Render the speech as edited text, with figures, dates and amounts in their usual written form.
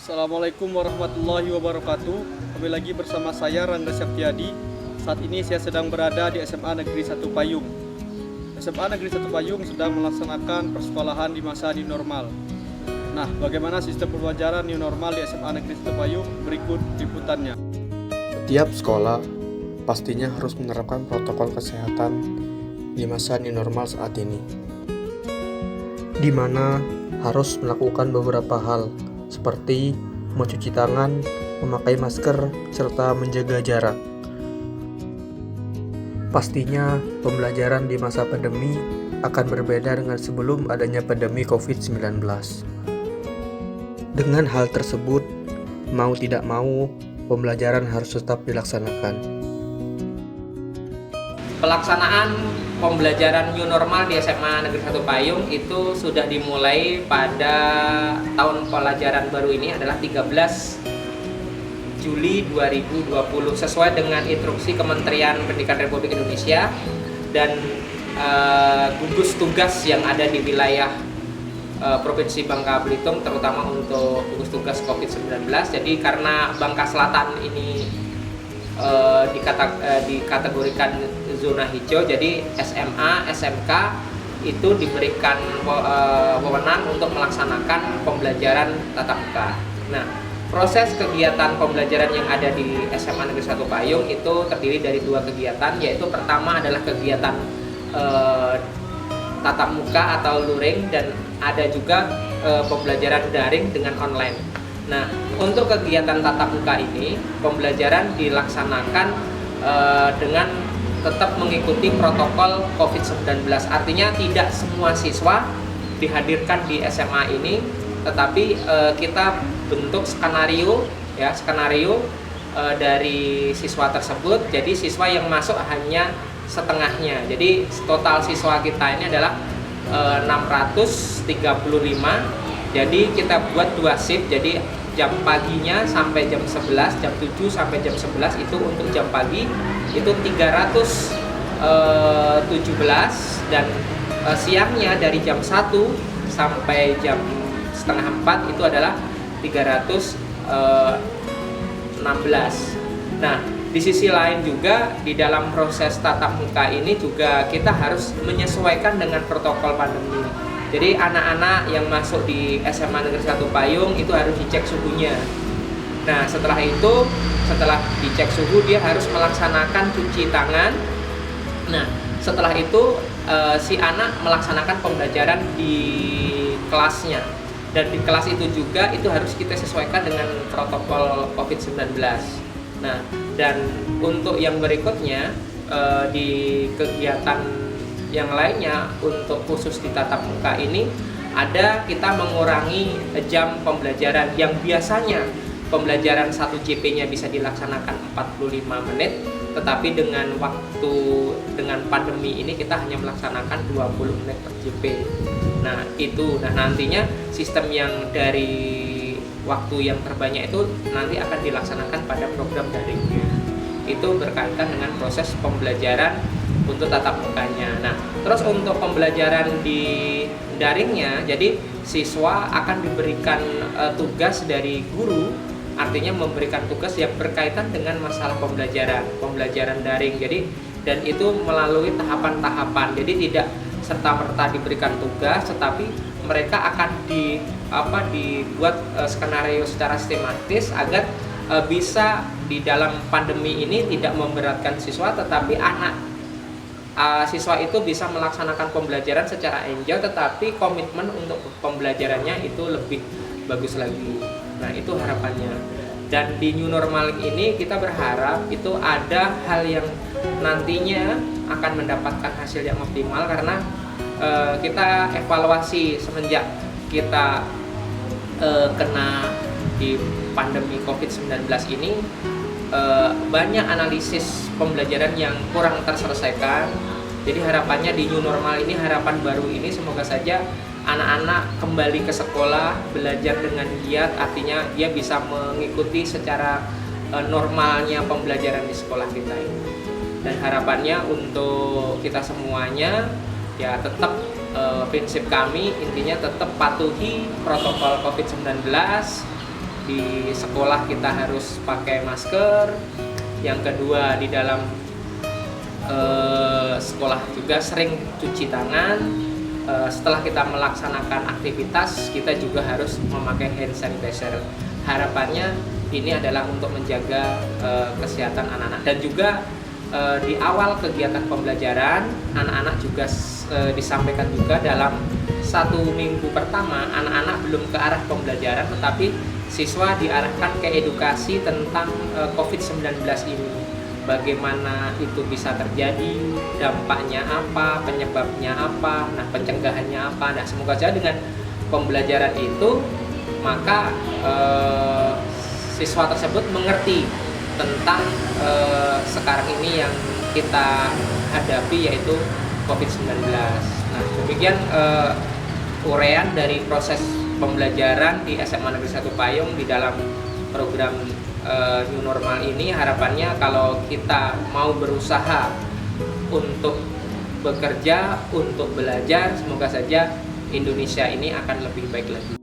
Assalamualaikum warahmatullahi wabarakatuh. Kembali lagi bersama saya Rangga Septiadi. Saat ini saya sedang berada di SMA Negeri 1 Payung. SMA Negeri 1 Payung sedang melaksanakan persekolahan di masa new normal. Nah, bagaimana sistem pembelajaran new normal di SMA Negeri 1 Payung? Berikut liputannya. Setiap sekolah pastinya harus menerapkan protokol kesehatan di masa new normal saat ini, di mana harus melakukan beberapa hal seperti mencuci tangan, memakai masker, serta menjaga jarak. Pastinya pembelajaran di masa pandemi akan berbeda dengan sebelum adanya pandemi COVID-19. Dengan hal tersebut, mau tidak mau, pembelajaran harus tetap dilaksanakan. Pelaksanaan pembelajaran new normal di SMA Negeri 1 Payung itu sudah dimulai pada tahun pelajaran baru ini adalah 13 Juli 2020 sesuai dengan instruksi Kementerian Pendidikan Republik Indonesia dan gugus tugas yang ada di wilayah Provinsi Bangka Belitung, terutama untuk gugus tugas COVID-19. Jadi karena Bangka Selatan ini dikategorikan zona hijau, jadi SMA, SMK itu diberikan wewenang untuk melaksanakan pembelajaran tatap muka. Nah, proses kegiatan pembelajaran yang ada di SMA Negeri 1 Payung itu terdiri dari dua kegiatan, yaitu pertama adalah kegiatan tatap muka atau luring, dan ada juga pembelajaran daring dengan online. Nah, untuk kegiatan tatap muka ini, pembelajaran dilaksanakan dengan tetap mengikuti protokol COVID-19. Artinya tidak semua siswa dihadirkan di SMA ini, tetapi kita bentuk skenario dari siswa tersebut. Jadi siswa yang masuk hanya setengahnya. Jadi total siswa kita ini adalah 635. Jadi kita buat dua shift. Jadi jam paginya sampai jam 11, jam 7 sampai jam 11 itu untuk jam pagi itu 317, dan siangnya dari jam 1 sampai jam setengah 4 itu adalah 316. Nah, di sisi lain juga di dalam proses tatap muka ini juga kita harus menyesuaikan dengan protokol pandemi. Jadi anak-anak yang masuk di SMA Negeri 1 Payung itu harus dicek suhunya. Nah, setelah dicek suhu, dia harus melaksanakan cuci tangan. Nah, setelah itu si anak melaksanakan pembelajaran di kelasnya. Dan di kelas itu juga itu harus kita sesuaikan dengan protokol COVID-19. Nah, dan untuk yang berikutnya di kegiatan yang lainnya untuk khusus di tatap muka ini ada kita mengurangi jam pembelajaran yang biasanya pembelajaran 1 JP-nya bisa dilaksanakan 45 menit, tetapi dengan pandemi ini kita hanya melaksanakan 20 menit per JP. Nah, nantinya sistem yang dari waktu yang terbanyak itu nanti akan dilaksanakan pada program daringnya. Itu berkaitan dengan proses pembelajaran untuk tatap mukanya. Nah, terus untuk pembelajaran di daringnya, jadi siswa akan diberikan tugas dari guru, artinya memberikan tugas yang berkaitan dengan masalah pembelajaran daring. Jadi dan itu melalui tahapan-tahapan. Jadi tidak serta-merta diberikan tugas, tetapi mereka akan dibuat skenario secara sistematis agar bisa di dalam pandemi ini tidak memberatkan siswa, tetapi siswa itu bisa melaksanakan pembelajaran secara enjoy, tetapi komitmen untuk pembelajarannya itu lebih bagus lagi. Nah, itu harapannya. Dan di new normal ini kita berharap itu ada hal yang nantinya akan mendapatkan hasil yang optimal, karena kita evaluasi semenjak kita kena di pandemi COVID-19 ini, banyak analisis pembelajaran yang kurang terselesaikan. Jadi harapannya di new normal ini, harapan baru ini, semoga saja anak-anak kembali ke sekolah, belajar dengan giat, artinya dia bisa mengikuti secara normalnya pembelajaran di sekolah kita ini. Dan harapannya untuk kita semuanya ya tetap prinsip kami intinya tetap patuhi protokol COVID-19, di sekolah kita harus pakai masker. Yang kedua, di dalam sekolah juga sering cuci tangan. Setelah kita melaksanakan aktivitas, kita juga harus memakai hand sanitizer. Harapannya ini adalah untuk menjaga kesehatan anak-anak. Dan juga di awal kegiatan pembelajaran, anak-anak juga disampaikan juga dalam 1 minggu pertama anak-anak belum ke arah pembelajaran, tetapi siswa diarahkan ke edukasi tentang COVID-19 ini. Bagaimana itu bisa terjadi, dampaknya apa, penyebabnya apa, nah pencegahannya apa. Nah, semoga saja dengan pembelajaran itu maka siswa tersebut mengerti tentang sekarang ini yang kita hadapi, yaitu COVID-19. Nah, demikian uraian dari proses pembelajaran di SMA Negeri 1 Payung di dalam program New Normal ini. Harapannya kalau kita mau berusaha untuk bekerja, untuk belajar, semoga saja Indonesia ini akan lebih baik lagi.